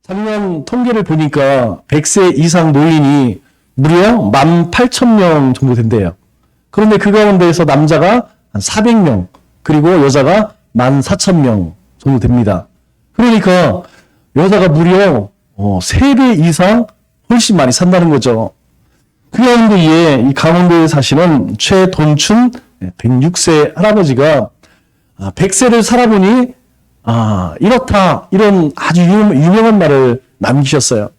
작년 통계를 보니까 100세 이상 노인이 무려 18,000명 정도 된대요. 그런데 그 가운데에서 남자가 한 400명, 그리고 여자가 14,000명 정도 됩니다. 그러니까 여자가 무려 3배 이상 훨씬 많이 산다는 거죠. 그 가운데에 이 강원도에 사시는 최돈춘 106세 할아버지가 100세를 살아보니 이렇다, 이런 아주 유명한 말을 남기셨어요.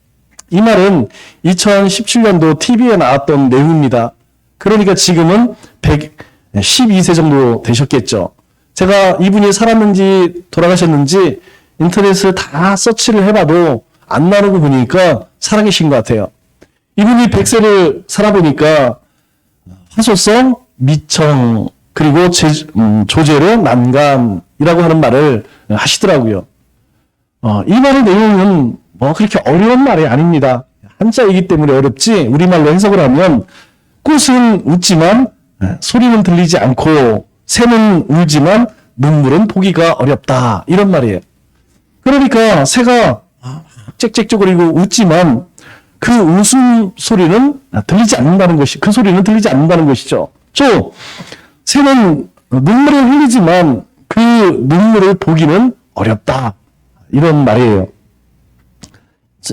이 말은 2017년도 TV에 나왔던 내용입니다. 그러니까 지금은 112세 정도 되셨겠죠. 제가 이분이 살았는지 돌아가셨는지 인터넷을 다 서치를 해봐도 안 나오고 보니까 살아계신 것 같아요. 이분이 100세를 살아보니까 화소성, 미청, 그리고 조제로 난간이라고 하는 말을 하시더라고요. 이 말의 내용은 뭐 그렇게 어려운 말이 아닙니다. 한자이기 때문에 어렵지, 우리말로 해석을 하면 꽃은 웃지만 소리는 들리지 않고 새는 울지만 눈물은 보기가 어렵다, 이런 말이에요. 그러니까 새가 짹짹짹거리고 웃지만 그 웃음 소리는 들리지 않는다는 것이, 그 소리는 들리지 않는다는 것이죠. 또 새는 눈물을 흘리지만 그 눈물을 보기는 어렵다, 이런 말이에요.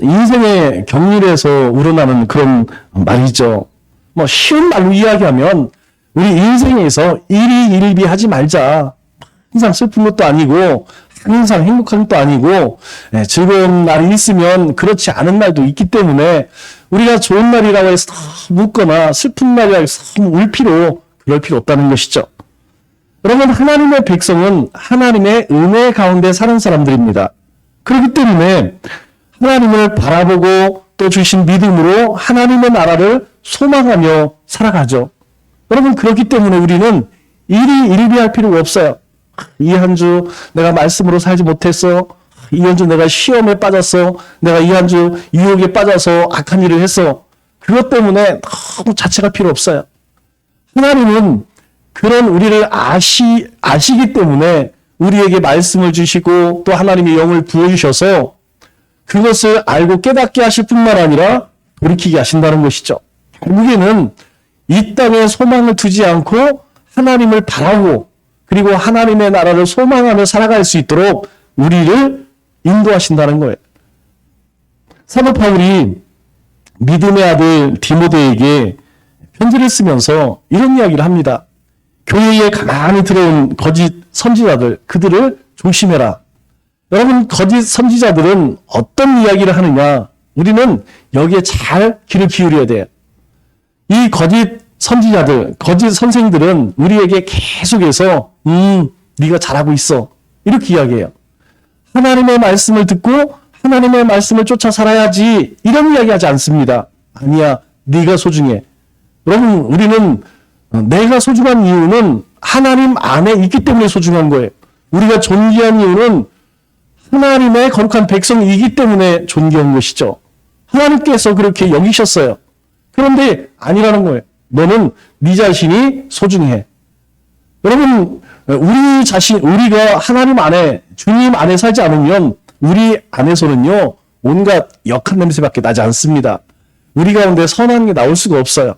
인생의 경륜에서 우러나는 그런 말이죠. 뭐 쉬운 말로 이야기하면 우리 인생에서 일희일비하지 말자. 항상 슬픈 것도 아니고 항상 행복한 것도 아니고 즐거운 날이 있으면 그렇지 않은 날도 있기 때문에 우리가 좋은 날이라고 해서 너무 웃거나 슬픈 날이라고 해서 너무 울 그럴 필요 없다는 것이죠. 여러분, 하나님의 백성은 하나님의 은혜 가운데 사는 사람들입니다. 그렇기 때문에 하나님을 바라보고 또 주신 믿음으로 하나님의 나라를 소망하며 살아가죠. 여러분, 그렇기 때문에 우리는 일희일비할 필요가 없어요. 이 한 주 내가 말씀으로 살지 못했어. 이 한 주 내가 시험에 빠졌어. 내가 이 한 주 유혹에 빠져서 악한 일을 했어. 그것 때문에 너무 자책할 필요 없어요. 하나님은 그런 우리를 아시기 때문에 우리에게 말씀을 주시고 또 하나님의 영을 부어주셔서 그것을 알고 깨닫게 하실 뿐만 아니라 돌이키게 하신다는 것이죠. 결국에는 이 땅에 소망을 두지 않고 하나님을 바라고 그리고 하나님의 나라를 소망하며 살아갈 수 있도록 우리를 인도하신다는 거예요. 사도 바울이 믿음의 아들 디모데에게 편지를 쓰면서 이런 이야기를 합니다. 교회에 가만히 들어온 거짓 선지자들, 그들을 조심해라. 여러분, 거짓 선지자들은 어떤 이야기를 하느냐? 우리는 여기에 잘 귀를 기울여야 돼요. 이 거짓 선지자들, 거짓 선생들은 우리에게 계속해서 네가 잘하고 있어, 이렇게 이야기해요. 하나님의 말씀을 듣고 하나님의 말씀을 쫓아 살아야지, 이런 이야기하지 않습니다. 아니야, 네가 소중해. 여러분, 우리는 내가 소중한 이유는 하나님 안에 있기 때문에 소중한 거예요. 우리가 존귀한 이유는 하나님의 거룩한 백성이기 때문에 존귀한 것이죠. 하나님께서 그렇게 여기셨어요. 그런데 아니라는 거예요. 너는 네 자신이 소중해. 여러분, 우리가 하나님 안에, 주님 안에 살지 않으면 우리 안에서는요, 온갖 역한 냄새밖에 나지 않습니다. 우리 가운데 선한 게 나올 수가 없어요.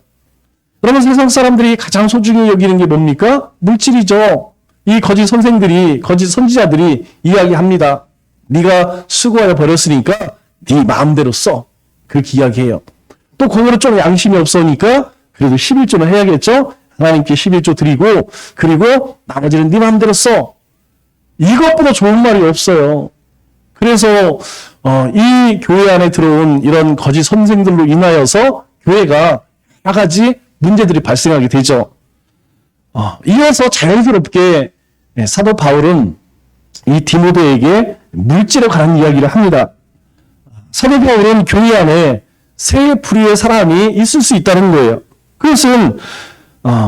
여러분, 세상 사람들이 가장 소중히 여기는 게 뭡니까? 물질이죠. 이 거짓 선생들이, 거짓 선지자들이 이야기합니다. 네가 수고하여 버렸으니까 네 마음대로 써. 그렇게 이야기해요. 또 그거로 좀 양심이 없으니까 그래도 11조는 해야겠죠? 하나님께 11조 드리고 그리고 나머지는 네 마음대로 써. 이것보다 좋은 말이 없어요. 그래서 이 교회 안에 들어온 이런 거짓 선생들로 인하여서 교회가 여러 가지 문제들이 발생하게 되죠. 이어서 자연스럽게 사도 바울은 이 디모데에게 물질에 관한 이야기를 합니다. 사도 바울은 교회 안에 세 부류의 사람이 있을 수 있다는 거예요. 그것은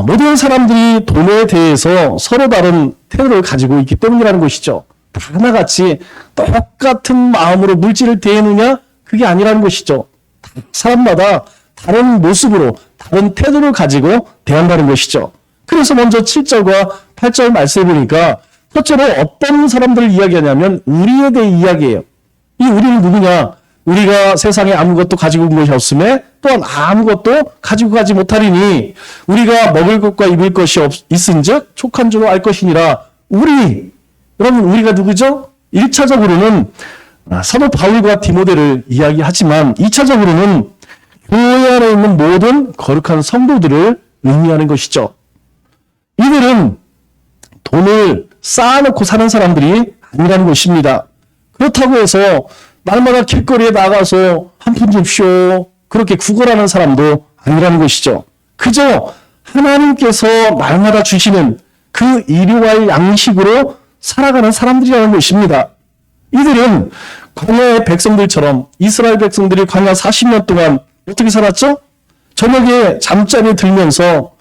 모든 사람들이 돈에 대해서 서로 다른 태도를 가지고 있기 때문이라는 것이죠. 다 하나같이 똑같은 마음으로 물질을 대하느냐? 그게 아니라는 것이죠. 사람마다 다른 모습으로 다른 태도를 가지고 대한다는 것이죠. 그래서 먼저 7절과 8절 말씀을 보니까 첫째로 어떤 사람들을 이야기하냐면 우리에 대해 이야기해요. 이 우리는 누구냐? 우리가 세상에 아무것도 가지고 온 것이 없음에 또한 아무것도 가지고 가지 못하리니 우리가 먹을 것과 입을 것이 있은즉 족한 줄로 알 것이니라. 여러분 우리가 누구죠? 1차적으로는 사도 바울과 디모데를 이야기하지만 2차적으로는 교회 안에 있는 모든 거룩한 성도들을 의미하는 것이죠. 이들은 돈을 쌓아놓고 사는 사람들이 아니라는 것입니다. 그렇다고 해서 날마다 길거리에 나가서 한 푼 줍시오 그렇게 구걸하는 사람도 아니라는 것이죠. 그저 하나님께서 날마다 주시는 그 일용할 양식으로 살아가는 사람들이라는 것입니다. 이들은 광야의 백성들처럼 이스라엘 백성들이 광야 40년 동안 어떻게 살았죠? 저녁에 잠자리에 들면서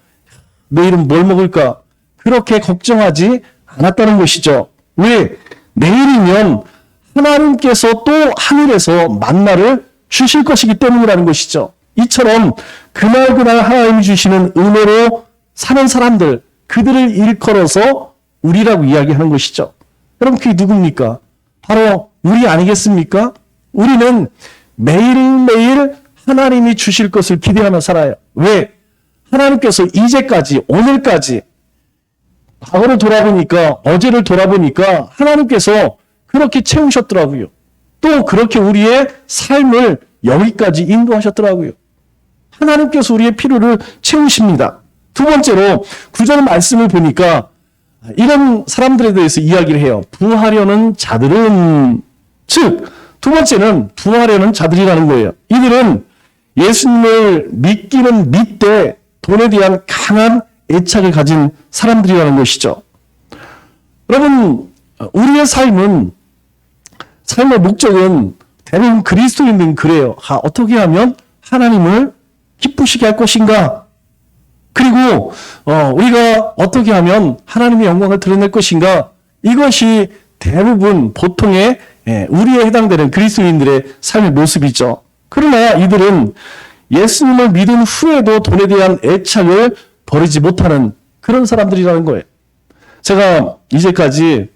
내일은 뭘 먹을까? 그렇게 걱정하지 않았다는 것이죠. 왜? 내일이면 하나님께서 또 하늘에서 만나를 주실 것이기 때문이라는 것이죠. 이처럼 그날 하나님이 주시는 은혜로 사는 사람들, 그들을 일컬어서 우리라고 이야기하는 것이죠. 여러분 그게 누굽니까? 바로 우리 아니겠습니까? 우리는 매일매일 하나님이 주실 것을 기대하며 살아요. 왜? 하나님께서 이제까지 오늘까지 과거를 돌아보니까 어제를 돌아보니까 하나님께서 그렇게 채우셨더라고요. 또 그렇게 우리의 삶을 여기까지 인도하셨더라고요. 하나님께서 우리의 필요를 채우십니다. 두 번째로 구절 말씀을 보니까 이런 사람들에 대해서 이야기를 해요. 부하려는 자들은, 즉 두 번째는 부하려는 자들이라는 거예요. 이들은 예수님을 믿기는 믿되 돈에 대한 강한 애착을 가진 사람들이라는 것이죠. 여러분 우리의 삶의 목적은 대부분 그리스도인들은 그래요. 어떻게 하면 하나님을 기쁘시게 할 것인가? 그리고 우리가 어떻게 하면 하나님의 영광을 드러낼 것인가? 이것이 대부분 보통의 우리에 해당되는 그리스도인들의 삶의 모습이죠. 그러나 이들은 예수님을 믿은 후에도 돈에 대한 애착을 버리지 못하는 그런 사람들이라는 거예요. 제가 이제까지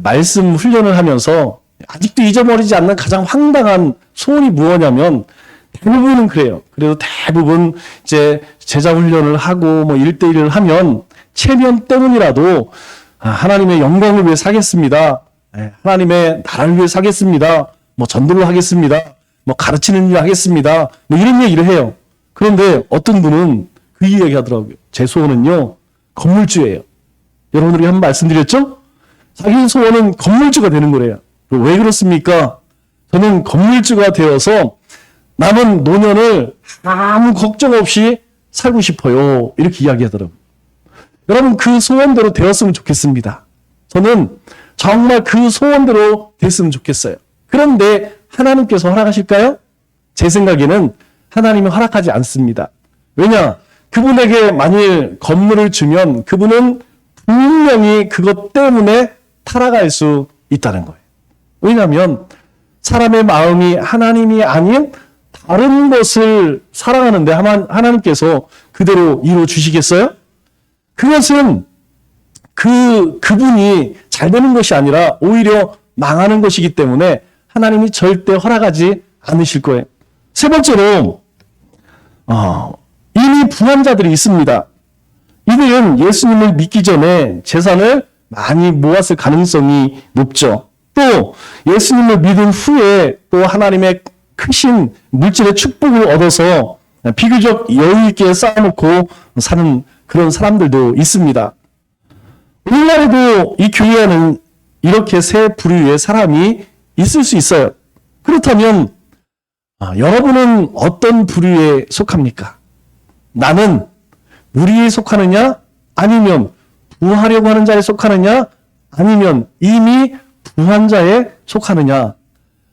말씀 훈련을 하면서 아직도 잊어버리지 않는 가장 황당한 소원이 무엇이냐면 대부분은 그래요. 그래도 대부분 제자 훈련을 하고 1대1을 하면 체면 때문이라도 하나님의 영광을 위해 사겠습니다. 하나님의 나라를 위해 사겠습니다. 전도를 하겠습니다. 가르치는 일 하겠습니다. 이런 얘기를 해요. 그런데 어떤 분은 그 이야기 하더라고요. 제 소원은요, 건물주예요. 여러분들이 한번 말씀드렸죠? 자기 소원은 건물주가 되는 거래요. 왜 그렇습니까? 저는 건물주가 되어서 남은 노년을 아무 걱정 없이 살고 싶어요. 이렇게 이야기하더라고요. 여러분 그 소원대로 되었으면 좋겠습니다. 저는 정말 그 소원대로 됐으면 좋겠어요. 그런데 하나님께서 허락하실까요? 제 생각에는 하나님이 허락하지 않습니다. 왜냐? 그분에게 만일 건물을 주면 그분은 분명히 그것 때문에 타락할 수 있다는 거예요. 왜냐하면 사람의 마음이 하나님이 아닌 다른 것을 사랑하는데 하나님께서 그대로 이루어 주시겠어요? 그것은 그분이 잘 되는 것이 아니라 오히려 망하는 것이기 때문에 하나님이 절대 허락하지 않으실 거예요. 세 번째로 이미 부한 자들이 있습니다. 이들은 예수님을 믿기 전에 재산을 많이 모았을 가능성이 높죠. 또 예수님을 믿은 후에 또 하나님의 크신 물질의 축복을 얻어서 비교적 여유 있게 쌓아놓고 사는 그런 사람들도 있습니다. 오늘날에도 이 교회 안에는 이렇게 세 부류의 사람이 있을 수 있어요. 그렇다면 여러분은 어떤 부류에 속합니까? 나는 무리에 속하느냐? 아니면 부하려고 하는 자에 속하느냐? 아니면 이미 부한 자에 속하느냐?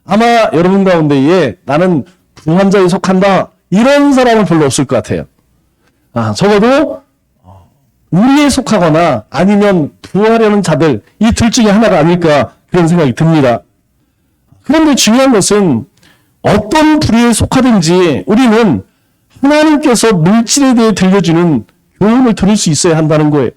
아마 여러분 가운데에 나는 부한 자에 속한다 이런 사람은 별로 없을 것 같아요. 적어도 우리에 속하거나 아니면 부하려는 자들 이 둘 중에 하나가 아닐까 그런 생각이 듭니다. 그런데 중요한 것은 어떤 부류에 속하든지 우리는 하나님께서 물질에 대해 들려주는 교훈을 들을 수 있어야 한다는 거예요.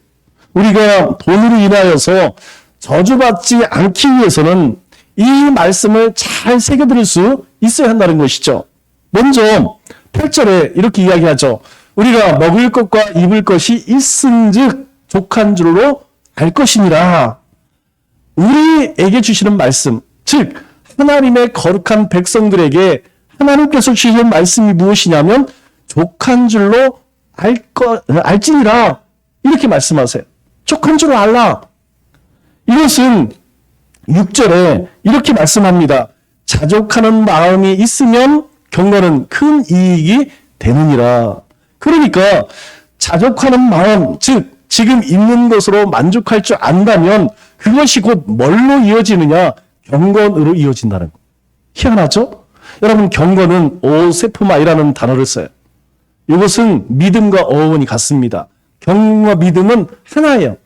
우리가 돈으로 인하여서 저주받지 않기 위해서는 이 말씀을 잘 새겨들을 수 있어야 한다는 것이죠. 먼저 8절에 이렇게 이야기하죠. 우리가 먹을 것과 입을 것이 있은즉 족한 줄로 알 것이니라. 우리에게 주시는 말씀, 즉 하나님의 거룩한 백성들에게 하나님께서 주시는 말씀이 무엇이냐면 족한 줄로 알지니라. 이렇게 말씀하세요. 족한 줄로 알라. 이것은 6절에 이렇게 말씀합니다. 자족하는 마음이 있으면 경건은 큰 이익이 되느니라. 그러니까 자족하는 마음, 즉 지금 있는 것으로 만족할 줄 안다면 그것이 곧 뭘로 이어지느냐? 경건으로 이어진다는 거. 희한하죠? 여러분, 경건은 오세프마이라는 단어를 써요. 이것은 믿음과 어원이 같습니다. 경건과 믿음은 하나예요.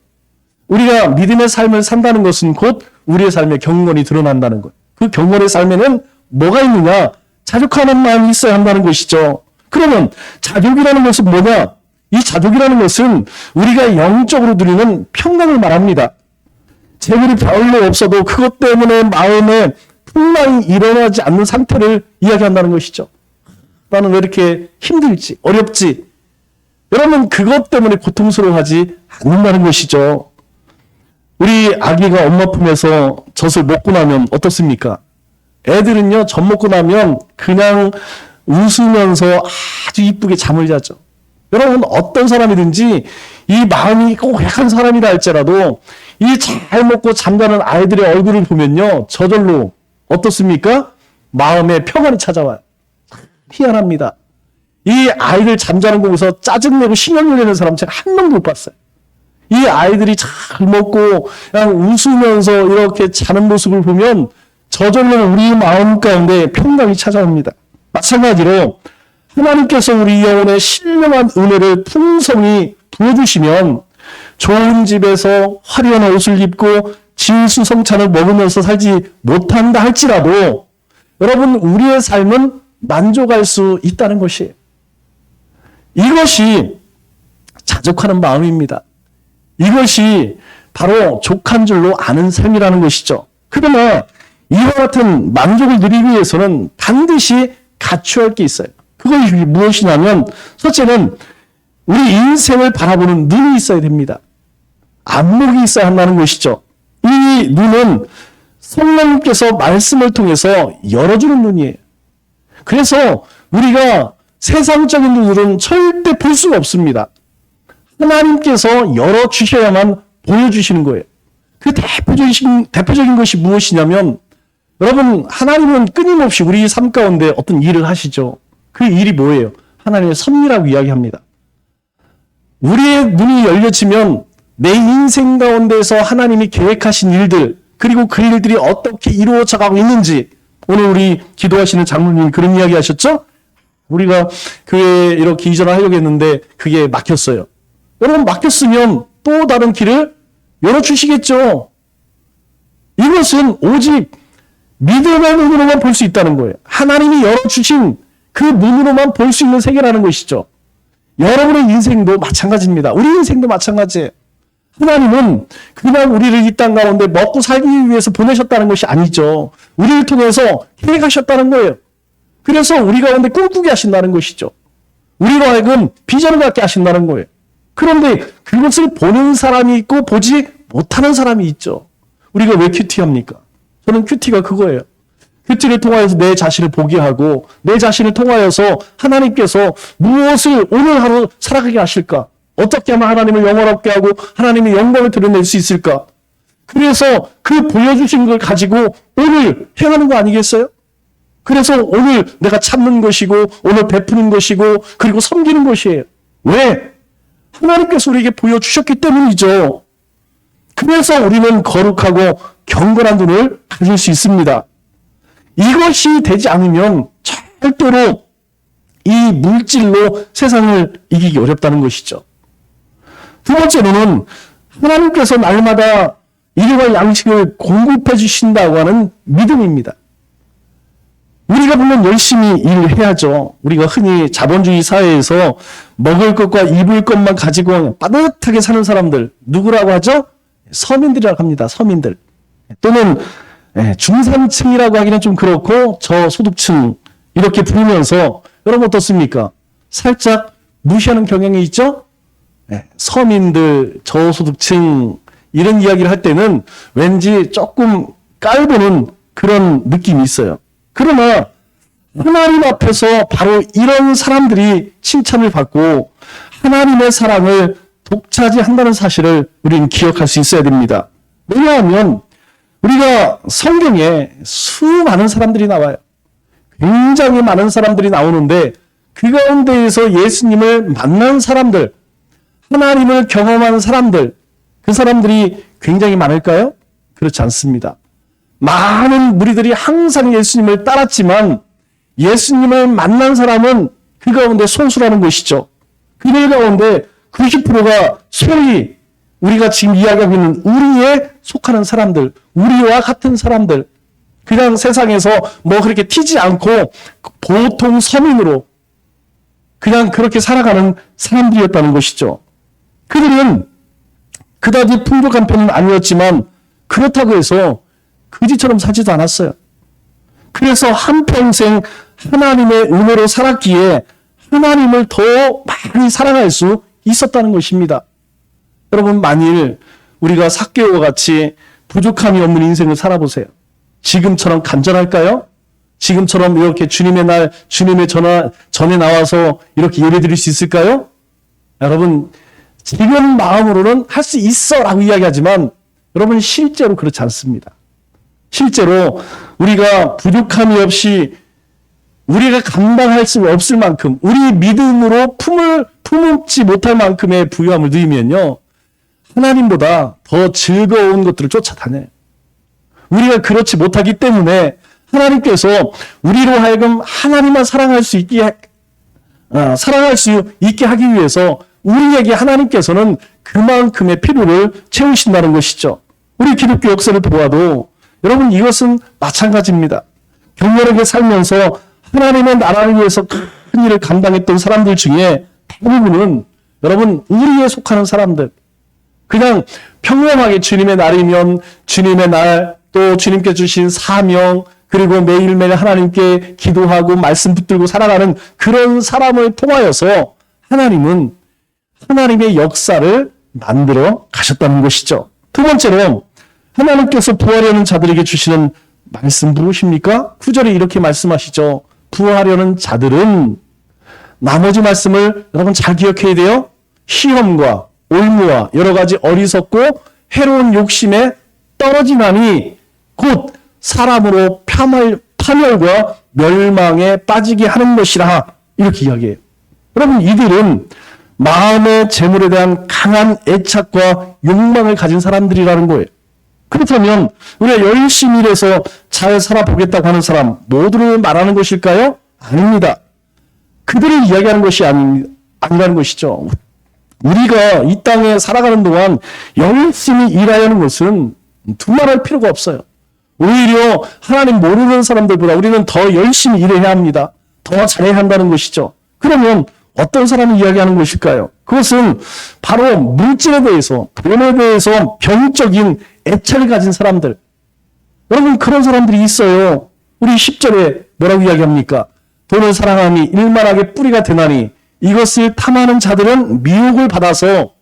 우리가 믿음의 삶을 산다는 것은 곧 우리의 삶에 경건이 드러난다는 것. 그 경건의 삶에는 뭐가 있느냐? 자족하는 마음이 있어야 한다는 것이죠. 그러면 자족이라는 것은 뭐냐? 이 자족이라는 것은 우리가 영적으로 누리는 평강을 말합니다. 재물이 별로 없어도 그것 때문에 마음에 풍랑이 일어나지 않는 상태를 이야기한다는 것이죠. 나는 왜 이렇게 힘들지? 어렵지? 여러분, 그것 때문에 고통스러워하지 않는다는 것이죠. 우리 아기가 엄마 품에서 젖을 먹고 나면 어떻습니까? 애들은요, 젖 먹고 나면 그냥 웃으면서 아주 이쁘게 잠을 자죠. 여러분, 어떤 사람이든지 이 마음이 꼭 약한 사람이라 할지라도 이 잘 먹고 잠자는 아이들의 얼굴을 보면요, 저절로 어떻습니까? 마음에 평안이 찾아와요. 희한합니다. 이 아이들 잠자는 거 보고서 짜증내고 신경 내는 사람 제가 한 명도 못 봤어요. 이 아이들이 잘 먹고 그냥 웃으면서 이렇게 자는 모습을 보면 저절로 우리 마음 가운데 평강이 찾아옵니다. 마찬가지로 하나님께서 우리 영혼에 신령한 은혜를 풍성히 부어주시면 좋은 집에서 화려한 옷을 입고 진수성찬을 먹으면서 살지 못한다 할지라도 여러분, 우리의 삶은 만족할 수 있다는 것이에요. 이것이 자족하는 마음입니다. 이것이 바로 족한 줄로 아는 삶이라는 것이죠. 그러나 이와 같은 만족을 누리기 위해서는 반드시 갖추어야 할 게 있어요. 그것이 무엇이냐면 첫째는 우리 인생을 바라보는 눈이 있어야 됩니다. 안목이 있어야 한다는 것이죠. 이 눈은 성령님께서 말씀을 통해서 열어주는 눈이에요. 그래서 우리가 세상적인 눈으로는 절대 볼 수가 없습니다. 하나님께서 열어주셔야만 보여주시는 거예요. 그 대표적인 것이 무엇이냐면 여러분, 하나님은 끊임없이 우리 삶 가운데 어떤 일을 하시죠. 그 일이 뭐예요? 하나님의 섭리라고 이야기합니다. 우리의 눈이 열려지면 내 인생 가운데서 하나님이 계획하신 일들, 그리고 그 일들이 어떻게 이루어져 가고 있는지, 오늘 우리 기도하시는 장로님이 그런 이야기 하셨죠? 우리가 교회에 이렇게 이전을 하려고 했는데 그게 막혔어요. 여러분, 막혔으면 또 다른 길을 열어주시겠죠. 이것은 오직 믿음의 눈으로만 볼 수 있다는 거예요. 하나님이 열어주신 그 눈으로만 볼 수 있는 세계라는 것이죠. 여러분의 인생도 마찬가지입니다. 우리 인생도 마찬가지예요. 하나님은 그냥 우리를 이 땅 가운데 먹고 살기 위해서 보내셨다는 것이 아니죠. 우리를 통해서 계획하셨다는 거예요. 그래서 우리 가운데 꿈꾸게 하신다는 것이죠. 우리로 하여금 비전을 갖게 하신다는 거예요. 그런데 그것을 보는 사람이 있고 보지 못하는 사람이 있죠. 우리가 왜 큐티합니까? 저는 큐티가 그거예요. 큐티를 통하여서 내 자신을 보게 하고 내 자신을 통하여서 하나님께서 무엇을 오늘 하루 살아가게 하실까? 어떻게 하면 하나님을 영원롭게 하고 하나님의 영광을 드러낼 수 있을까? 그래서 그 보여주신 걸 가지고 오늘 행하는 거 아니겠어요? 그래서 오늘 내가 참는 것이고 오늘 베푸는 것이고 그리고 섬기는 것이에요. 왜? 하나님께서 우리에게 보여주셨기 때문이죠. 그래서 우리는 거룩하고 경건한 눈을 가질 수 있습니다. 이것이 되지 않으면 절대로 이 물질로 세상을 이기기 어렵다는 것이죠. 두 번째로는 하나님께서 날마다 일용할 양식을 공급해 주신다고 하는 믿음입니다. 우리가 물론 열심히 일해야죠. 우리가 흔히 자본주의 사회에서 먹을 것과 입을 것만 가지고 빠듯하게 사는 사람들, 누구라고 하죠? 서민들이라고 합니다. 서민들. 또는 중산층이라고 하기는 좀 그렇고 저소득층 이렇게 부르면서 여러분 어떻습니까? 살짝 무시하는 경향이 있죠? 서민들, 저소득층 이런 이야기를 할 때는 왠지 조금 깔보는 그런 느낌이 있어요. 그러나 하나님 앞에서 바로 이런 사람들이 칭찬을 받고 하나님의 사랑을 독차지한다는 사실을 우리는 기억할 수 있어야 됩니다. 왜냐하면 우리가 성경에 수많은 사람들이 나와요. 굉장히 많은 사람들이 나오는데 그 가운데에서 예수님을 만난 사람들, 하나님을 경험한 사람들, 그 사람들이 굉장히 많을까요? 그렇지 않습니다. 많은 무리들이 항상 예수님을 따랐지만 예수님을 만난 사람은 그 가운데 소수라는 것이죠. 그들 가운데 90%가 소위 우리가 지금 이야기하고 있는 우리에 속하는 사람들, 우리와 같은 사람들, 그냥 세상에서 뭐 그렇게 튀지 않고 보통 서민으로 그냥 그렇게 살아가는 사람들이었다는 것이죠. 그들은 그다지 풍족한 편은 아니었지만 그렇다고 해서 거지처럼 살지도 않았어요. 그래서 한평생 하나님의 은혜로 살았기에 하나님을 더 많이 사랑할 수 있었다는 것입니다. 여러분, 만일 우리가 삭개오와 같이 부족함이 없는 인생을 살아보세요. 지금처럼 간절할까요? 지금처럼 이렇게 주님의 날, 주님의 전에 나와서 이렇게 예배드릴 수 있을까요? 여러분, 지금 마음으로는 할 수 있어 라고 이야기하지만 여러분, 실제로 그렇지 않습니다. 실제로 우리가 부족함이 없이 우리가 감당할 수 없을 만큼 우리 믿음으로 품지 못할 만큼의 부유함을 누리면요, 하나님보다 더 즐거운 것들을 쫓아다녀요. 우리가 그렇지 못하기 때문에 하나님께서 우리로 하여금 하나님만 사랑할 수 있게 하기 위해서 우리에게 하나님께서는 그만큼의 필요를 채우신다는 것이죠. 우리 기독교 역사를 보아도 여러분, 이것은 마찬가지입니다. 격렬하게 살면서 하나님의 나라를 위해서 큰 일을 감당했던 사람들 중에 대부분은 여러분, 우리에 속하는 사람들, 그냥 평범하게 주님의 날이면 주님의 날, 또 주님께 주신 사명, 그리고 매일매일 하나님께 기도하고 말씀 붙들고 살아가는 그런 사람을 통하여서 하나님은 하나님의 역사를 만들어 가셨다는 것이죠. 두 번째로 하나님께서 부하려는 자들에게 주시는 말씀 무엇입니까? 9절에 이렇게 말씀하시죠. 부하려는 자들은, 나머지 말씀을 여러분 잘 기억해야 돼요. 시험과 올무와 여러 가지 어리석고 해로운 욕심에 떨어지나니 곧 사람으로 파멸과 멸망에 빠지게 하는 것이라, 이렇게 이야기해요. 여러분, 이들은 마음의 재물에 대한 강한 애착과 욕망을 가진 사람들이라는 거예요. 그렇다면 우리가 열심히 일해서 잘 살아보겠다고 하는 사람 모두를 말하는 것일까요? 아닙니다. 그들을 이야기하는 것이 아니라는 것이죠. 우리가 이 땅에 살아가는 동안 열심히 일해야 하는 것은 두말할 필요가 없어요. 오히려 하나님 모르는 사람들보다 우리는 더 열심히 일해야 합니다. 더 잘해야 한다는 것이죠. 그러면 어떤 사람이 이야기하는 것일까요? 그것은 바로 물질에 대해서, 돈에 대해서 병적인 애착을 가진 사람들. 여러분, 그런 사람들이 있어요. 우리 10절에 뭐라고 이야기합니까? 돈을 사랑함이 일만하게 뿌리가 되나니 이것을 탐하는 자들은 미혹을 받아서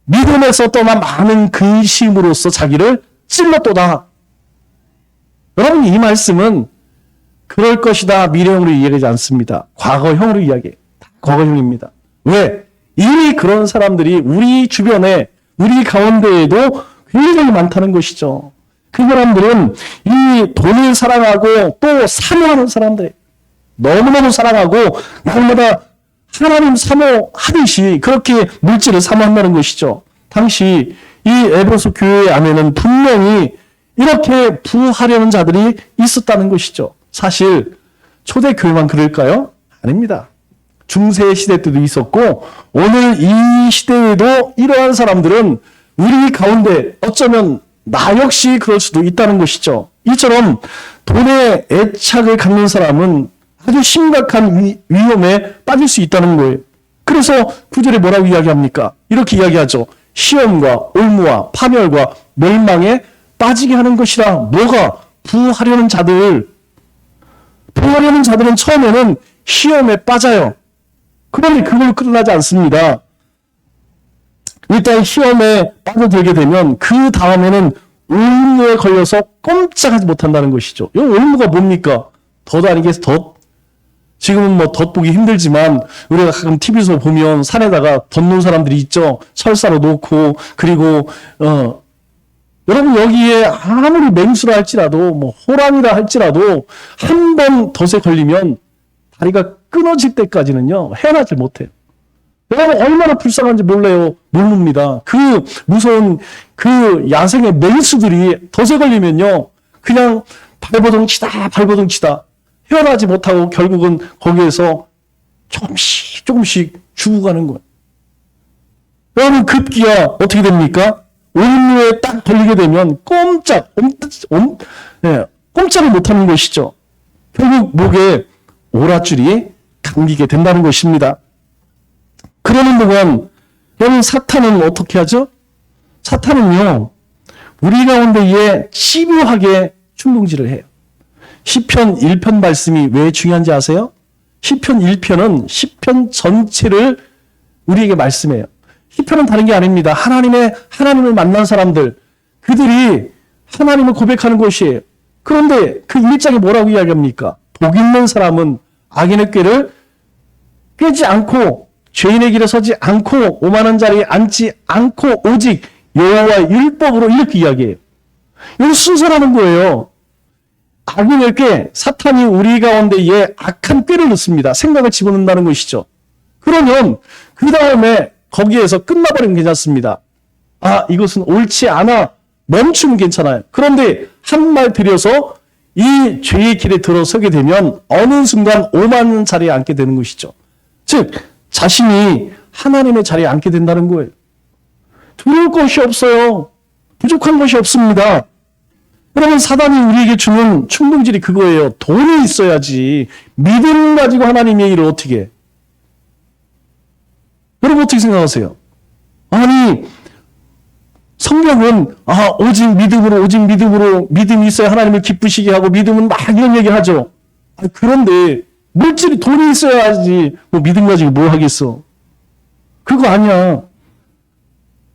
믿음에서 떠나 많은 근심으로써 자기를 찔렀도다. 여러분, 이 말씀은 그럴 것이다 미래형으로 이야기하지 않습니다. 과거형으로 이야기해요. 과거형입니다. 왜? 이미 그런 사람들이 우리 주변에, 우리 가운데에도 굉장히 많다는 것이죠. 그 사람들은 이 돈을 사랑하고 또 사모하는 사람들, 너무너무 사랑하고 날마다 하나님 사모하듯이 그렇게 물질을 사모한다는 것이죠. 당시 이 에베소 교회 안에는 분명히 이렇게 부하려는 자들이 있었다는 것이죠. 사실 초대 교회만 그럴까요? 아닙니다. 중세 시대 때도 있었고 오늘 이 시대에도 이러한 사람들은 우리 가운데 어쩌면 나 역시 그럴 수도 있다는 것이죠. 이처럼 돈에 애착을 갖는 사람은 아주 심각한 위험에 빠질 수 있다는 거예요. 그래서 9절에 뭐라고 이야기합니까? 이렇게 이야기하죠. 시험과 올무와 파멸과 멸망에 빠지게 하는 것이라. 뭐가? 부하려는 자들. 부하려는 자들은 처음에는 시험에 빠져요. 그런데 그걸 끝나지 않습니다. 일단 시험에 빠져들게 되면 그 다음에는 올무에 걸려서 꼼짝하지 못한다는 것이죠. 이 올무가 뭡니까? 덫 아니겠어? 덫. 지금은 뭐 덫 보기 힘들지만 우리가 가끔 TV에서 보면 산에다가 덫 놓은 사람들이 있죠. 철사로 놓고 그리고 여러분 여기에 아무리 맹수라 할지라도 뭐 호랑이라 할지라도 한 번 덫에 걸리면 다리가 끊어질 때까지는요 헤어나질 못해요. 여러분 얼마나 불쌍한지 모릅니다. 그 무서운 그 야생의 맹수들이 덫에 걸리면요 그냥 발버둥치다 헤어나지 못하고 결국은 거기에서 조금씩 죽어가는 거예요. 여러분 급기야 어떻게 됩니까? 올무에 딱 걸리게 되면 꼼짝을 못하는 것이죠. 결국 목에 오랏줄이 감기게 된다는 것입니다. 그러는 동안 여러분 사탄은 어떻게 하죠? 사탄은요 우리 가운데에 집요하게 충동질을 해요. 시편 1편 말씀이 왜 중요한지 아세요? 시편 1편은 시편 전체를 우리에게 말씀해요. 시편은 다른 게 아닙니다. 하나님을 만난 사람들, 그들이 하나님을 고백하는 것이에요. 그런데 그 1장에 뭐라고 이야기합니까? 복 있는 사람은 악인의 꾀를 꿰지 않고 죄인의 길에 서지 않고 오만한 자리에 앉지 않고 오직 여호와의 율법으로 이렇게 이야기해요. 이건 순서라는 거예요. 악인의 꾀, 사탄이 우리 가운데에 악한 꾀를 넣습니다. 생각을 집어넣는다는 것이죠. 그러면 그 다음에 거기에서 끝나버리면 괜찮습니다. 아, 이것은 옳지 않아. 멈추면 괜찮아요. 그런데 한 말 들여서 이 죄의 길에 들어서게 되면 어느 순간 오만한 자리에 앉게 되는 것이죠. 즉 자신이 하나님의 자리에 앉게 된다는 거예요. 두려울 것이 없어요. 부족한 것이 없습니다. 여러분 사단이 우리에게 주는 충동질이 그거예요. 돈이 있어야지. 믿음 가지고 하나님의 일을 어떻게 해? 여러분 어떻게 생각하세요? 아니 성경은 오직 믿음으로 믿음이 있어야 하나님을 기쁘시게 하고 믿음은 막 이런 얘기 하죠. 그런데 물질이 돈이 있어야지 뭐 믿음 가지고 뭐 하겠어? 그거 아니야.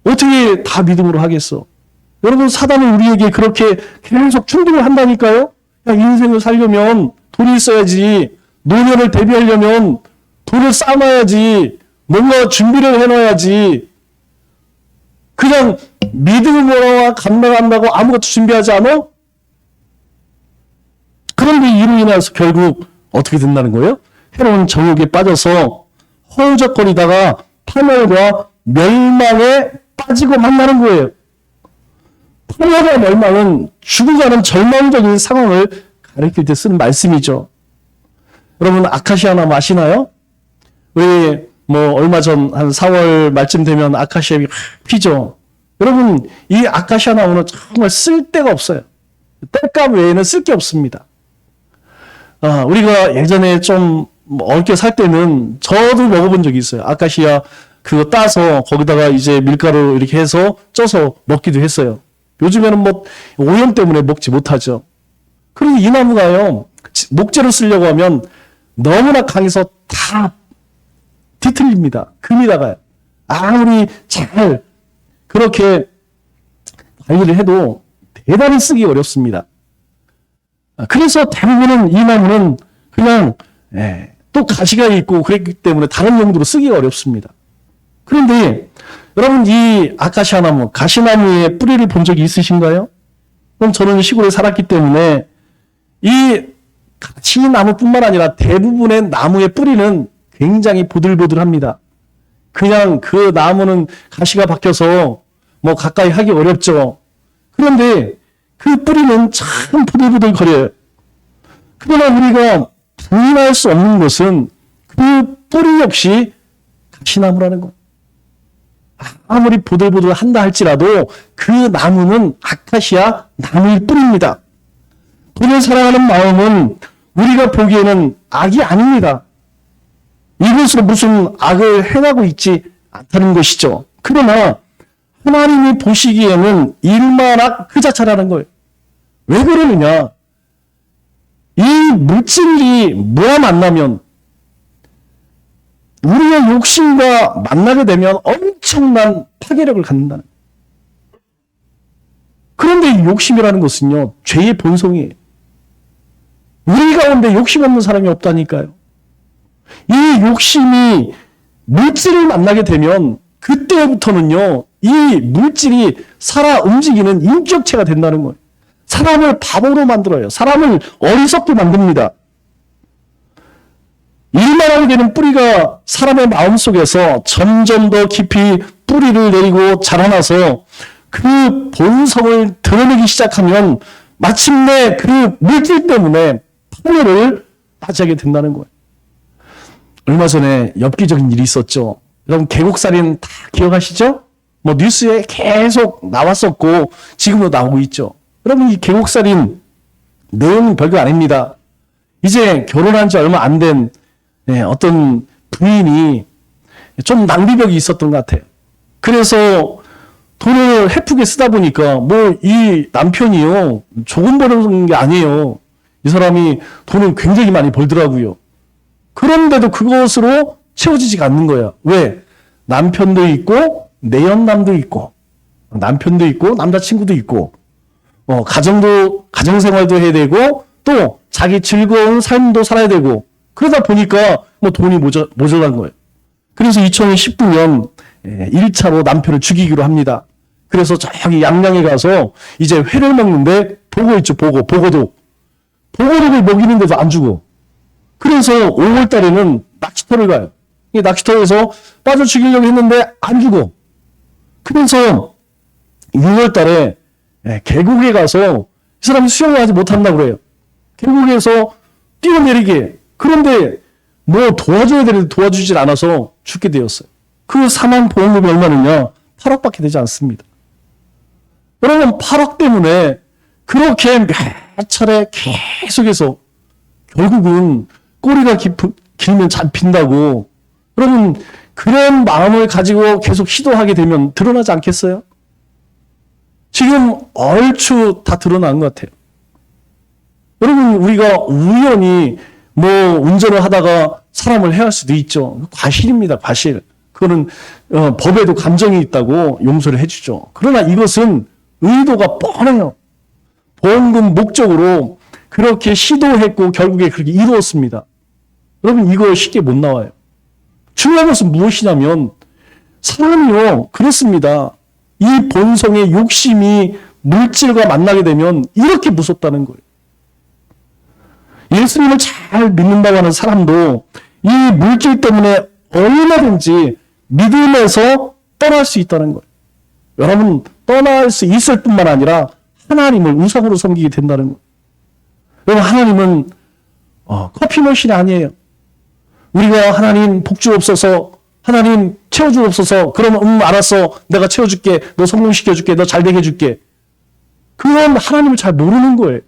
어떻게 다 믿음으로 하겠어? 여러분 사단은 우리에게 그렇게 계속 충동을 한다니까요. 야, 인생을 살려면 돈이 있어야지. 노년을 대비하려면 돈을 쌓아놔야지. 뭔가 준비를 해놔야지. 그냥 믿음으로 간다고 아무것도 준비하지 않아? 그런데 이로 인해서 결국 어떻게 된다는 거예요? 해로운 정욕에 빠져서 허우적거리다가 파멸과 멸망에 빠지고 만나는 거예요. 파멸과 멸망은 죽어가는 절망적인 상황을 가리킬 때 쓰는 말씀이죠. 여러분 아카시아 나무 아시나요? 왜 얼마 전 한 4월 말쯤 되면 아카시아 잎이 피죠. 여러분 이 아카시아 나무는 정말 쓸 데가 없어요. 땔감 외에는 쓸 게 없습니다. 우리가 예전에 좀 어렵게 살 때는 저도 먹어본 적이 있어요. 아카시아 그거 따서 거기다가 이제 밀가루 이렇게 해서 쪄서 먹기도 했어요. 요즘에는 오염 때문에 먹지 못하죠. 그런데 이 나무가요, 목재로 쓰려고 하면 너무나 강해서 다 뒤틀립니다. 금이 나가요. 아무리 잘 그렇게 관리를 해도 대단히 쓰기 어렵습니다. 그래서 대부분은 이 나무는 그냥 또 가시가 있고 그랬기 때문에 다른 용도로 쓰기가 어렵습니다. 그런데 여러분 이 아카시아 나무, 가시나무의 뿌리를 본 적이 있으신가요? 그럼 저는 시골에 살았기 때문에 이 가시나무뿐만 아니라 대부분의 나무의 뿌리는 굉장히 보들보들합니다. 그냥 그 나무는 가시가 박혀서 가까이 하기 어렵죠. 그런데 그 뿌리는 참 보들보들 거려요. 그러나 우리가 부인할 수 없는 것은 그 뿌리 역시 가시나무라는 것. 아무리 보들보들 한다 할지라도 그 나무는 아카시아 나무일 뿐입니다. 돈을 사랑하는 마음은 우리가 보기에는 악이 아닙니다. 이것으로 무슨 악을 행하고 있지 않다는 것이죠. 그러나 하나님이 보시기에는 일만악 그 자체라는 거예요. 왜 그러느냐? 이 물질이 뭐와 만나면, 우리의 욕심과 만나게 되면 엄청난 파괴력을 갖는다는 거예요. 그런데 이 욕심이라는 것은요, 죄의 본성이에요. 우리 가운데 욕심 없는 사람이 없다니까요. 이 욕심이 물질을 만나게 되면 그때부터는요, 이 물질이 살아 움직이는 인격체가 된다는 거예요. 사람을 바보로 만들어요. 사람을 어리석게 만듭니다. 일만하게 되는 뿌리가 사람의 마음속에서 점점 더 깊이 뿌리를 내리고 자라나서 그 본성을 드러내기 시작하면 마침내 그 물질 때문에 파멸을 맞이하게 된다는 거예요. 얼마 전에 엽기적인 일이 있었죠. 여러분 계곡살인 다 기억하시죠? 뭐 뉴스에 계속 나왔었고 지금도 나오고 있죠. 여러분 이 계곡살인 내용은 별거 아닙니다. 이제 결혼한 지 얼마 안 된 어떤 부인이 좀 낭비벽이 있었던 것 같아요. 그래서 돈을 헤프게 쓰다 보니까 뭐 이 남편이요 조금 버는 게 아니에요. 이 사람이 돈을 굉장히 많이 벌더라고요. 그런데도 그것으로 채워지지가 않는 거야. 왜? 남편도 있고 내연남도 있고 남편도 있고 남자친구도 있고 가정생활도 해야 되고 또 자기 즐거운 삶도 살아야 되고 그러다 보니까 뭐 돈이 모자란 거예요. 그래서 2019년 1차로 남편을 죽이기로 합니다. 그래서 저기 양양에 가서 이제 회를 먹는데 보고 있죠. 보고독을 먹이는데도 안 주고. 그래서 5월 달에는 낚시터를 가요. 이 낚시터에서 빠져 죽이려고 했는데 안 주고. 그래서 6월 달에 계곡에 가서 이 사람이 수영을 하지 못한다고 그래요. 계곡에서 뛰어내리게. 그런데 뭐 도와줘야 되는데 도와주질 않아서 죽게 되었어요. 그 사망 보험금이 얼마느냐? 8억밖에 되지 않습니다. 여러분 8억 때문에 그렇게 몇 차례 계속해서 결국은 꼬리가 길면 잡힌다고. 여러분 그런 마음을 가지고 계속 시도하게 되면 드러나지 않겠어요? 지금 얼추 다 드러난 것 같아요. 여러분 우리가 우연히 뭐 운전을 하다가 사람을 해할 수도 있죠. 과실입니다. 과실. 그거는 법에도 감정이 있다고 용서를 해주죠. 그러나 이것은 의도가 뻔해요. 보험금 목적으로 그렇게 시도했고 결국에 그렇게 이루었습니다. 여러분 이거 쉽게 못 나와요. 중요한 것은 무엇이냐면 사람이요 그렇습니다. 이 본성의 욕심이 물질과 만나게 되면 이렇게 무섭다는 거예요. 예수님을 잘 믿는다고 하는 사람도 이 물질 때문에 얼마든지 믿음에서 떠날 수 있다는 거예요. 여러분 떠날 수 있을 뿐만 아니라 하나님을 우상으로 섬기게 된다는 거예요. 여러분 하나님은 커피 머신이 아니에요. 우리가 하나님 복 주옵소서, 하나님 채워주옵소서, 그러면 알았어 내가 채워줄게, 너 성공시켜줄게, 너 잘되게 해줄게. 그건 하나님을 잘 모르는 거예요.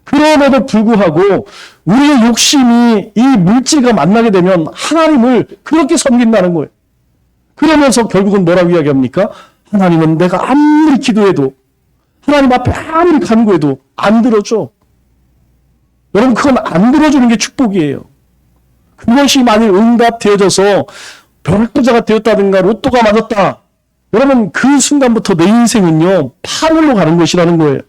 그럼에도 불구하고 우리의 욕심이 이 물질과 만나게 되면 하나님을 그렇게 섬긴다는 거예요. 그러면서 결국은 뭐라고 이야기합니까? 하나님은 내가 아무리 기도해도 하나님 앞에 아무리 간구해도 안 들어줘. 여러분 그건 안 들어주는 게 축복이에요. 그것이 만일 응답되어져서 벼락부자가 되었다든가 로또가 맞았다. 여러분 그 순간부터 내 인생은요 파멸로 가는 것이라는 거예요.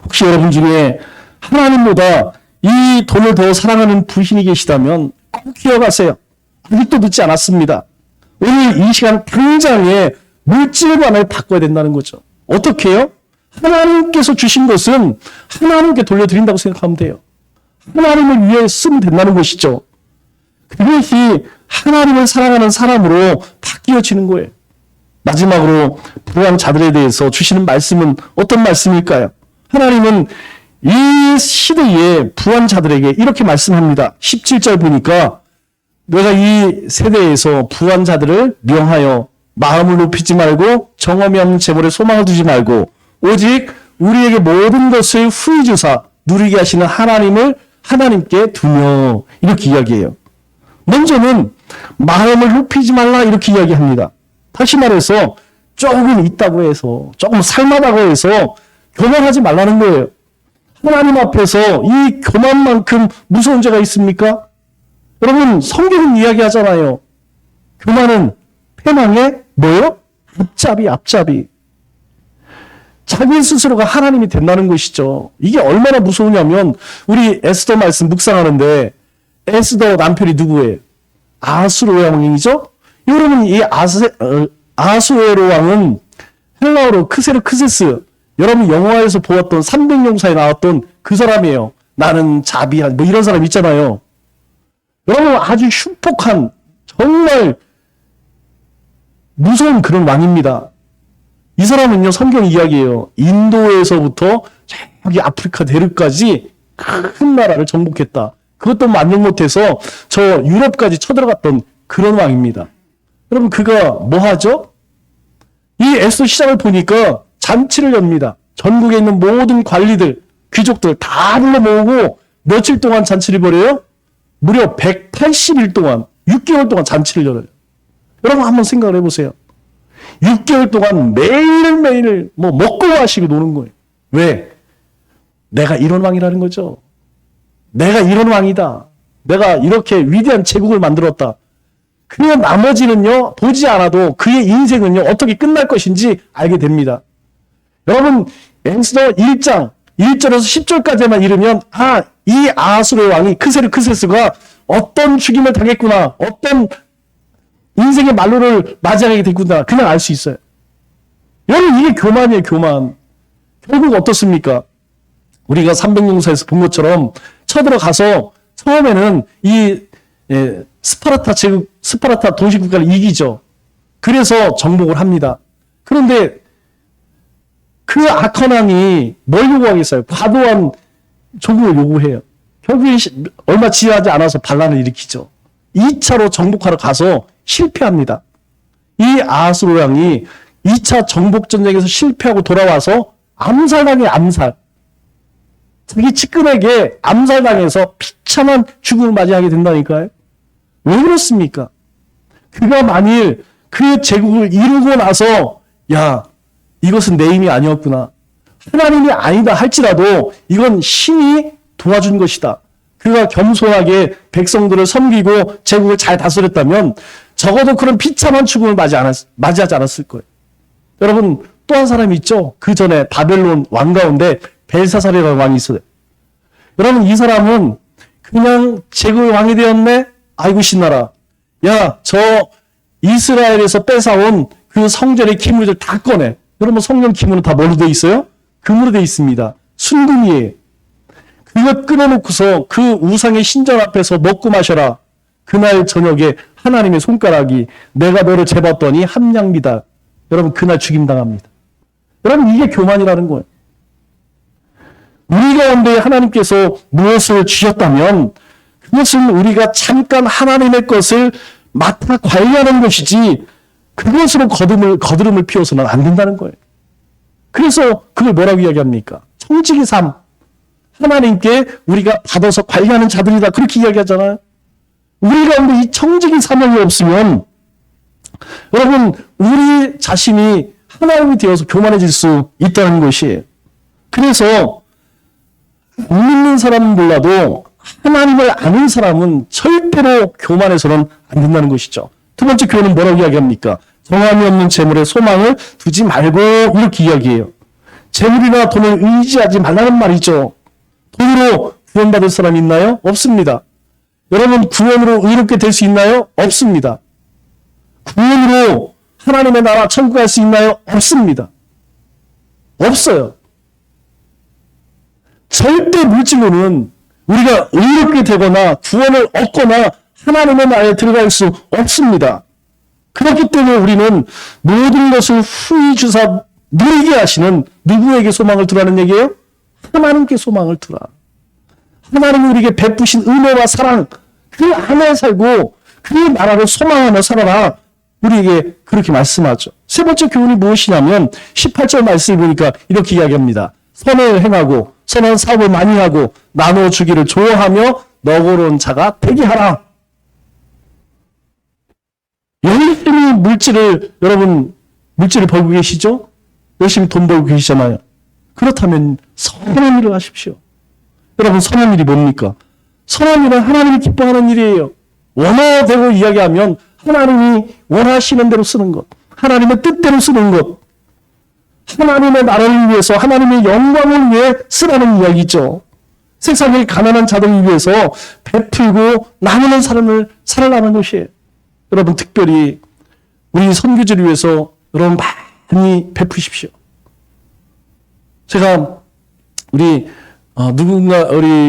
혹시 여러분 중에 하나님보다 이 돈을 더 사랑하는 부신이 계시다면 꼭 기억하세요. 아직도 늦지 않았습니다. 오늘 이 시간 당장에 물질관을 바꿔야 된다는 거죠. 어떻게 해요? 하나님께서 주신 것은 하나님께 돌려드린다고 생각하면 돼요. 하나님을 위해 쓰면 된다는 것이죠. 그것이 하나님을 사랑하는 사람으로 바뀌어지는 거예요. 마지막으로 부한 자들에 대해서 주시는 말씀은 어떤 말씀일까요? 하나님은 이 시대에 부한 자들에게 이렇게 말씀합니다. 17절 보니까 내가 이 세대에서 부한 자들을 명하여 마음을 높이지 말고 정엄이 없는 재물에 소망을 두지 말고 오직 우리에게 모든 것을 후히 주사 누리게 하시는 하나님을 하나님께 두며 이렇게 이야기해요. 먼저는 마음을 높이지 말라 이렇게 이야기합니다. 다시 말해서 조금 있다고 해서, 조금 살만하다고 해서 교만하지 말라는 거예요. 하나님 앞에서 이 교만만큼 무서운 죄가 있습니까? 여러분, 성경은 이야기하잖아요. 교만은 패망의 뭐예요? 앞잡이. 자기 스스로가 하나님이 된다는 것이죠. 이게 얼마나 무서우냐면 우리 에스더 말씀 묵상하는데 에스더 남편이 누구예요? 아수에로 왕이죠. 여러분 이 아수에로 왕은 헬라어로 크세르크세스, 여러분 영화에서 보았던 300용사에 나왔던 그 사람이에요. 나는 자비한 뭐 이런 사람 있잖아요. 여러분 아주 흉폭한 정말 무서운 그런 왕입니다. 이 사람은요, 성경 이야기예요. 인도에서부터 저기 아프리카 대륙까지 큰 나라를 정복했다. 그것도 만족 못해서 저 유럽까지 쳐들어갔던 그런 왕입니다. 여러분, 그가 뭐 하죠? 이 에스더 시장을 보니까 잔치를 엽니다. 전국에 있는 모든 관리들, 귀족들 다 불러 모으고 며칠 동안 잔치를 벌여요? 무려 180일 동안, 6개월 동안 잔치를 열어요. 여러분 한번 생각을 해보세요. 6개월 동안 매일매일 뭐 먹고 마시고 노는 거예요. 왜? 내가 이런 왕이라는 거죠. 내가 이런 왕이다. 내가 이렇게 위대한 제국을 만들었다. 그냥 나머지는요, 보지 않아도 그의 인생은요, 어떻게 끝날 것인지 알게 됩니다. 여러분, 에스더 1장 1절에서 10절까지만 읽으면 이 아수르의 왕이 크세르크세스가 어떤 죽임을 당했구나, 어떤 인생의 말로를 맞이하게 됐구나, 그냥 알 수 있어요. 여러분, 이게 교만이에요, 교만. 결국 어떻습니까? 우리가 300용사에서 본 것처럼 쳐들어가서 처음에는 이 스파르타 도시국가를 이기죠. 그래서 정복을 합니다. 그런데 그 악한 왕이 뭘 요구하겠어요? 과도한 조국을 요구해요. 결국에 얼마 지나지 않아서 반란을 일으키죠. 2차로 정복하러 가서 실패합니다. 이 아하스로 왕이 2차 정복전쟁에서 실패하고 돌아와서 암살당해, 암살. 자기 측근에게 암살당해서 비참한 죽음을 맞이하게 된다니까요. 왜 그렇습니까? 그가 만일 그 제국을 이루고 나서 이것은 내 힘이 아니었구나, 하나님이 아니다 할지라도 이건 신이 도와준 것이다, 그가 겸손하게 백성들을 섬기고 제국을 잘 다스렸다면 적어도 그런 비참한 죽음을 맞이하지 않았을 거예요. 여러분, 또 한 사람이 있죠. 그 전에 바벨론 왕 가운데 벨사살이라는 왕이 있어요. 여러분, 이 사람은 그냥 제국의 왕이 되었네? 아이고 신나라. 저 이스라엘에서 뺏어온 그 성전의 기물들 다 꺼내. 여러분, 성전 기물은 다 뭘로 되어 있어요? 금으로 되어 있습니다. 순금이에요. 그것 끊어놓고서 그 우상의 신전 앞에서 먹고 마셔라. 그날 저녁에 하나님의 손가락이 내가 너를 재봤더니 함량비다. 여러분, 그날 죽임당합니다. 여러분, 이게 교만이라는 거예요. 우리 가운데 하나님께서 무엇을 주셨다면 그것은 우리가 잠깐 하나님의 것을 맡아 관리하는 것이지 그것으로 거드름을 피워서는 안 된다는 거예요. 그래서 그걸 뭐라고 이야기합니까? 청지기 삶. 하나님께 우리가 받아서 관리하는 자들이다, 그렇게 이야기하잖아요. 우리 가운데 이 청지기 사명이 없으면 여러분, 우리 자신이 하나님이 되어서 교만해질 수 있다는 것이에요. 그래서 안 믿는 사람은 몰라도 하나님을 아는 사람은 절대로 교만해서는 안 된다는 것이죠. 두 번째 교훈은 뭐라고 이야기합니까? 정함이 없는 재물에 소망을 두지 말고, 이렇게 이야기해요. 재물이나 돈을 의지하지 말라는 말이죠. 돈으로 구원받을 사람이 있나요? 없습니다. 여러분, 구원으로 의롭게 될 수 있나요? 없습니다. 구원으로 하나님의 나라 천국 갈 수 있나요? 없습니다. 없어요. 절대 물질로는 우리가 의롭게 되거나 구원을 얻거나 하나님의 나라에 들어갈 수 없습니다. 그렇기 때문에 우리는 모든 것을 후히 주사 누리게 하시는 누구에게 소망을 두라는 얘기예요? 하나님께 소망을 두라. 하나님이 우리에게 베푸신 은혜와 사랑, 그 안에 살고 그 나라를 소망하며 살아라. 우리에게 그렇게 말씀하죠. 세 번째 교훈이 무엇이냐면 18절 말씀을 보니까 이렇게 이야기합니다. 선을 행하고 선한 사업을 많이 하고 나누어 주기를 좋아하며 너그러운 자가 되게 하라. 열심히 물질을 벌고 계시죠? 열심히 돈 벌고 계시잖아요. 그렇다면 선한 일을 하십시오. 여러분, 선한 일이 뭡니까? 선한 일은 하나님이 기뻐하는 일이에요. 원어대로 이야기하면 하나님이 원하시는 대로 쓰는 것, 하나님의 뜻대로 쓰는 것, 하나님의 나라를 위해서, 하나님의 영광을 위해 쓰라는 이야기죠. 세상의 가난한 자들을 위해서 베풀고 나누는 삶을 살아가는 것이에요. 여러분, 특별히 우리 선교지를 위해서 여러분 많이 베푸십시오. 제가 우리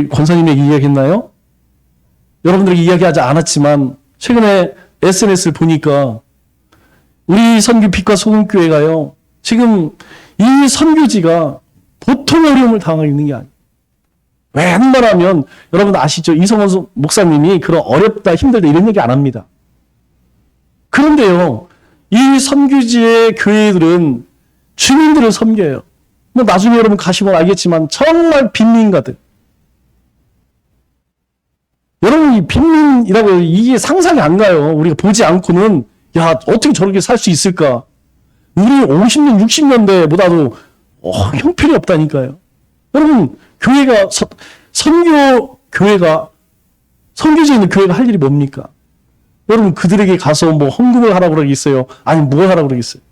권사님에게 이야기했나요? 여러분들에게 이야기하지 않았지만 최근에 SNS를 보니까 우리 선교 빛과 소금교회가요, 지금 이 선교지가 보통 어려움을 당하고 있는 게 아니에요. 웬만하면 여러분 아시죠? 이성원 목사님이 그런 어렵다, 힘들다 이런 얘기 안 합니다. 그런데요, 이 선교지의 교회들은 주민들을 섬겨요. 뭐 나중에 여러분 가시면 알겠지만 정말 빈민가들. 여러분, 이 빈민이라고 이게 상상이 안 가요. 우리가 보지 않고는 야, 어떻게 저렇게 살 수 있을까? 우리 50년, 60년대보다도 형편이 없다니까요. 여러분, 교회가 선교지에 있는 교회가 할 일이 뭡니까? 여러분, 그들에게 가서 뭐 헌금을 하라고 그러겠어요? 아니, 뭘 하라고 그러겠어요?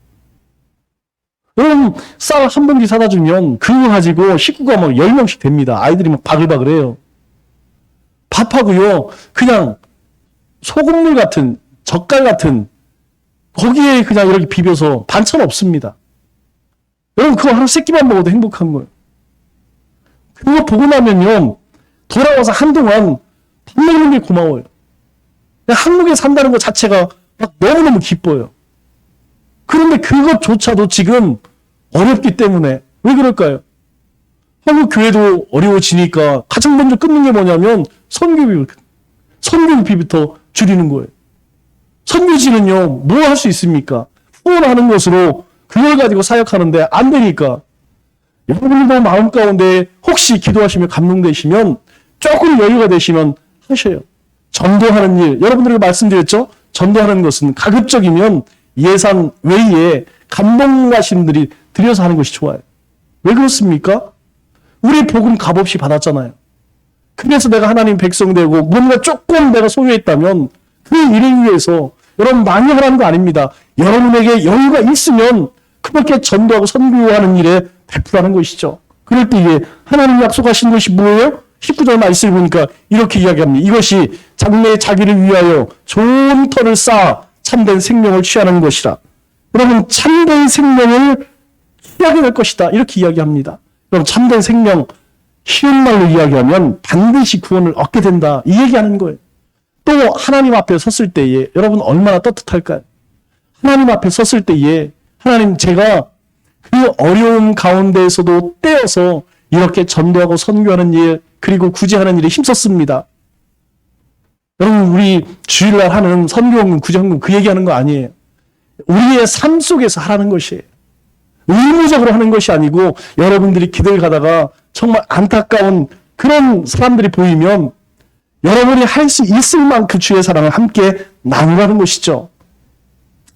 여러분, 쌀 한 봉지 사다 주면 그거 가지고 식구가 막 10명씩 됩니다. 아이들이 막 바글바글해요. 밥하고요, 그냥 소금물 같은, 젓갈 같은, 거기에 그냥 이렇게 비벼서 반찬 없습니다. 여러분, 그거 하루 세 끼만 먹어도 행복한 거예요. 그거 보고 나면요, 돌아와서 한동안 밥 먹는 게 고마워요. 한국에 산다는 것 자체가 막 너무너무 기뻐요. 그런데 그것조차도 지금 어렵기 때문에 왜 그럴까요? 한국 교회도 어려워지니까 가장 먼저 끊는 게 뭐냐면 선교비부터 줄이는 거예요. 선교지는요, 뭐 할 수 있습니까? 후원하는 것으로 그걸 가지고 사역하는데 안 되니까 여러분도 마음 가운데 혹시 기도하시며 감동되시면 조금 여유가 되시면 하셔요. 전도하는 일, 여러분들에게 말씀드렸죠? 전도하는 것은 가급적이면 예산 외에 감동하시는 분들이 들여서 하는 것이 좋아요. 왜 그렇습니까? 우리 복음 값없이 받았잖아요. 그래서 내가 하나님 백성 되고 뭔가 조금 내가 소유했다면 그 일을 위해서 여러분 많이 하라는 거 아닙니다. 여러분에게 여유가 있으면 그렇게 전도하고 선교하는 일에 베풀라는 것이죠. 그럴 때 이게 하나님 약속하신 것이 뭐예요? 19절 말씀을 보니까 이렇게 이야기합니다. 이것이 장래의 자기를 위하여 좋은 터를 쌓아 참된 생명을 취하는 것이라. 여러분, 참된 생명을 취하게 될 것이다. 이렇게 이야기합니다. 여러분, 참된 생명, 쉬운 말로 이야기하면 반드시 구원을 얻게 된다. 이 얘기하는 거예요. 또 하나님 앞에 섰을 때에 여러분 얼마나 떳떳할까요? 하나님 앞에 섰을 때에 하나님, 제가 그 어려운 가운데에서도 떼어서 이렇게 전도하고 선교하는 일, 그리고 구제하는 일에 힘썼습니다. 여러분, 우리 주일날 하는 선교헌금, 구제헌금 그 얘기하는 거 아니에요. 우리의 삶 속에서 하라는 것이에요. 의무적으로 하는 것이 아니고 여러분들이 길을 가다가 정말 안타까운 그런 사람들이 보이면 여러분이 할 수 있을 만큼 주의 사랑을 함께 나누라는 것이죠.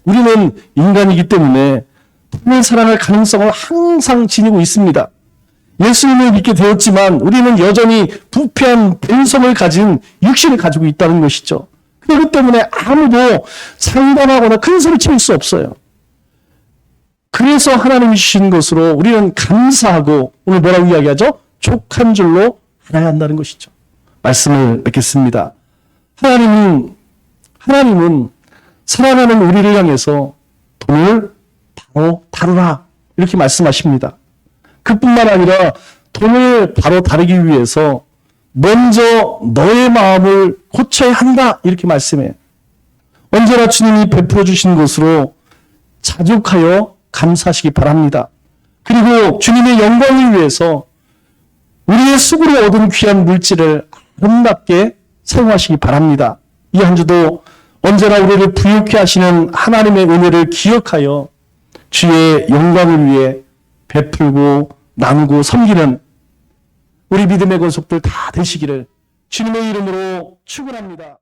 우리는 인간이기 때문에 돈의 사랑할 가능성을 항상 지니고 있습니다. 예수님을 믿게 되었지만 우리는 여전히 부패한 본성을 가진 육신을 가지고 있다는 것이죠. 그렇기 때문에 아무도 상담하거나 큰 소리 칠 수 없어요. 그래서 하나님이 주신 것으로 우리는 감사하고 오늘 뭐라고 이야기하죠? 족한 줄로 알아야 한다는 것이죠. 말씀을 맺겠습니다. 하나님은 살아가는 우리를 향해서 돈을 바로 다루라 이렇게 말씀하십니다. 그뿐만 아니라 돈을 바로 다루기 위해서 먼저 너의 마음을 고쳐야 한다 이렇게 말씀해요. 언제나 주님이 베풀어 주신 것으로 자족하여 감사하시기 바랍니다. 그리고 주님의 영광을 위해서 우리의 수고로 얻은 귀한 물질을 아름답게 사용하시기 바랍니다. 이 한 주도 언제나 우리를 부유케 하시는 하나님의 은혜를 기억하여 주의 영광을 위해 베풀고 나누고 섬기는 우리 믿음의 권속들 다 되시기를 주님의 이름으로 축원합니다.